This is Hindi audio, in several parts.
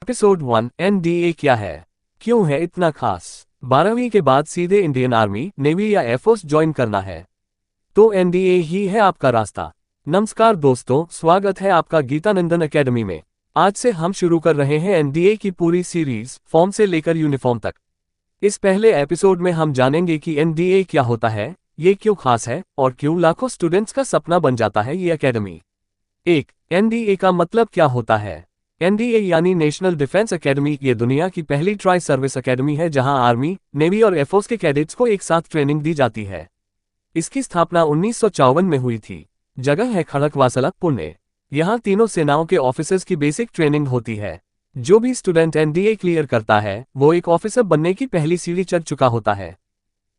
एपिसोड 1 एनडीए क्या है, क्यों है इतना खास। 12वीं के बाद सीधे इंडियन आर्मी, नेवी या एयरफोर्स ज्वाइन करना है तो एनडीए ही है आपका रास्ता। नमस्कार दोस्तों, स्वागत है आपका गीतानंदन एकेडमी में। आज से हम शुरू कर रहे हैं एनडीए की पूरी सीरीज, फॉर्म से लेकर यूनिफॉर्म तक। इस पहले एपिसोड में हम जानेंगे कि एनडीए क्या होता है, ये क्यों खास है और क्यों लाखों स्टूडेंट्स का सपना बन जाता है ये एकेडमी। 1. एनडीए का मतलब क्या होता है। एनडीए यानी नेशनल डिफेंस एकेडमी ये दुनिया की पहली ट्राई सर्विस एकेडमी है जहां आर्मी, नेवी और एयरफोर्स के कैडेट्स को एक साथ ट्रेनिंग दी जाती है। इसकी स्थापना 1954 में हुई थी। जगह है खड़कवासला, पुणे। यहाँ तीनों सेनाओं के ऑफिसर्स की बेसिक ट्रेनिंग होती है। जो भी स्टूडेंट एनडीए क्लियर करता है वो एक ऑफिसर बनने की पहली सीढ़ी चढ़ चुका होता है।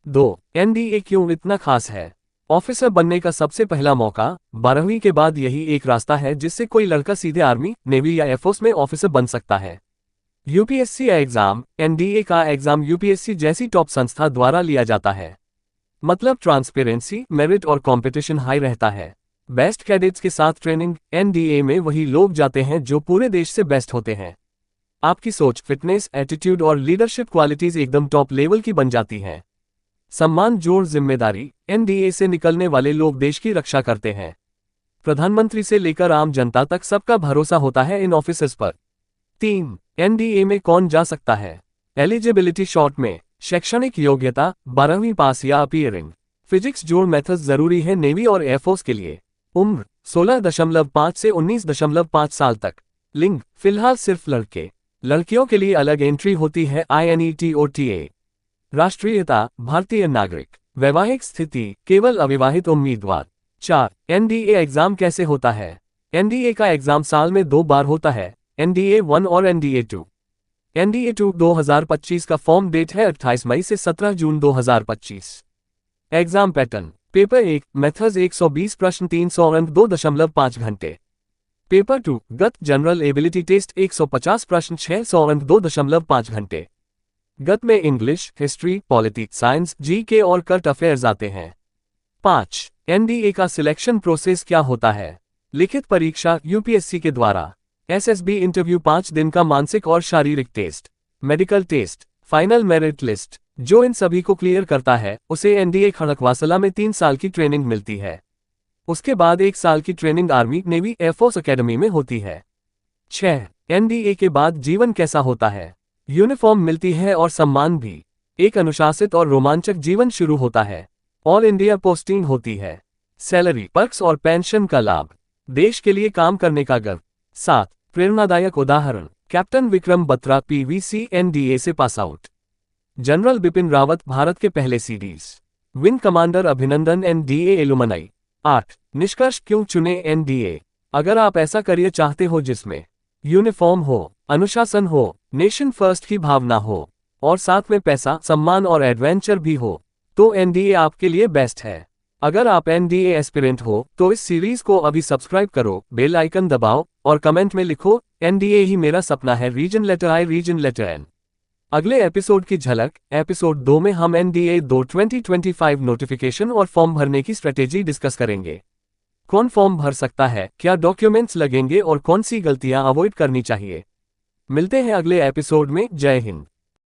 2. एनडीए क्यों इतना खास है। ऑफिसर बनने का सबसे पहला मौका 12वीं के बाद यही एक रास्ता है जिससे कोई लड़का सीधे आर्मी, नेवी या एयरफोर्स में ऑफिसर बन सकता है। यूपीएससी एग्जाम, एनडीए का एग्जाम यूपीएससी जैसी टॉप संस्था द्वारा लिया जाता है। मतलब ट्रांसपेरेंसी, मेरिट और कंपटीशन हाई रहता है। बेस्ट कैडेट्स के साथ ट्रेनिंग, एनडीए में वही लोग जाते हैं जो पूरे देश से बेस्ट होते हैं। आपकी सोच, फिटनेस, एटीट्यूड और लीडरशिप क्वालिटीज एकदम टॉप लेवल की बन जाती हैं। सम्मान, जोर, जिम्मेदारी, एनडीए से निकलने वाले लोग देश की रक्षा करते हैं। प्रधानमंत्री से लेकर आम जनता तक सबका भरोसा होता है इन ऑफिसर्स पर। 3. एनडीए में कौन जा सकता है। एलिजिबिलिटी शॉर्ट में, शैक्षणिक योग्यता 12वीं पास या अपीयरिंग। फिजिक्स जोड़ मेथड्स जरूरी है नेवी और एयरफोर्स के लिए। उम्र 16.5 से 19.5 साल तक। लिंग फिलहाल सिर्फ लड़के, लड़कियों के लिए अलग एंट्री होती है INET और TA। राष्ट्रीयता भारतीय नागरिक। वैवाहिक स्थिति केवल अविवाहित उम्मीदवार। 4. एनडीए एग्जाम कैसे होता है। एनडीए का एग्जाम साल में 2 बार होता है, एनडीए 1 और एनडीए 2। एनडीए 2 2025 का फॉर्म डेट है 28 मई से 17 जून 2025। एग्जाम पैटर्न, पेपर 1 मेथड्स 120 प्रश्न 300 अंक 2.5 घंटे। पेपर 2 गत जनरल एबिलिटी टेस्ट 150 प्रश्न 600 अंक 2.5 घंटे। गत में English, history, politics, science, GK और करंट अफेयर्स आते हैं। 5. एनडीए का सिलेक्शन प्रोसेस क्या होता है। लिखित परीक्षा यूपीएससी के द्वारा। एसएसबी इंटरव्यू 5 दिन का मानसिक और शारीरिक test. Medical test, final merit list. जो इन सभी को क्लियर करता है उसे एनडीए खड़कवासला में 3 साल की ट्रेनिंग मिलती है। उसके बाद 1 साल की training army, navy, air force academy में होती है। 6. एनडीए के बाद जीवन कैसा होता है। यूनिफॉर्म मिलती है और सम्मान भी। एक अनुशासित और रोमांचक जीवन शुरू होता है। ऑल इंडिया पोस्टिंग होती है। सैलरी, पर्क्स और पेंशन का लाभ। देश के लिए काम करने का गर्व। 7. प्रेरणादायक उदाहरण, captain Vikram Batra PVC NDA से pass out. General Bipin Rawat Bharat के पहले CDS. Wing commander Abhinandan NDA alumni. 8. निष्कर्ष क्यों चुने एनडीए। अगर आप ऐसा करियर चाहते हो जिसमें यूनिफॉर्म हो, अनुशासन हो, नेशन फर्स्ट की भावना हो और साथ में पैसा, सम्मान और एडवेंचर भी हो तो एनडीए आपके लिए बेस्ट है। अगर आप एनडीए एस्पिरेंट हो तो इस सीरीज को अभी सब्सक्राइब करो, बेल आइकन दबाओ और कमेंट में लिखो एनडीए ही मेरा सपना है, reason letter I, reason letter N। अगले एपिसोड की झलक, एपिसोड 2 में हम एनडीए 2 2025 नोटिफिकेशन और फॉर्म भरने की स्ट्रेटेजी डिस्कस करेंगे। कौन फॉर्म भर सकता है, क्या डॉक्यूमेंट्स लगेंगे और कौन सी गलतियां अवॉइड करनी चाहिए। मिलते हैं अगले एपिसोड में। जय हिंद।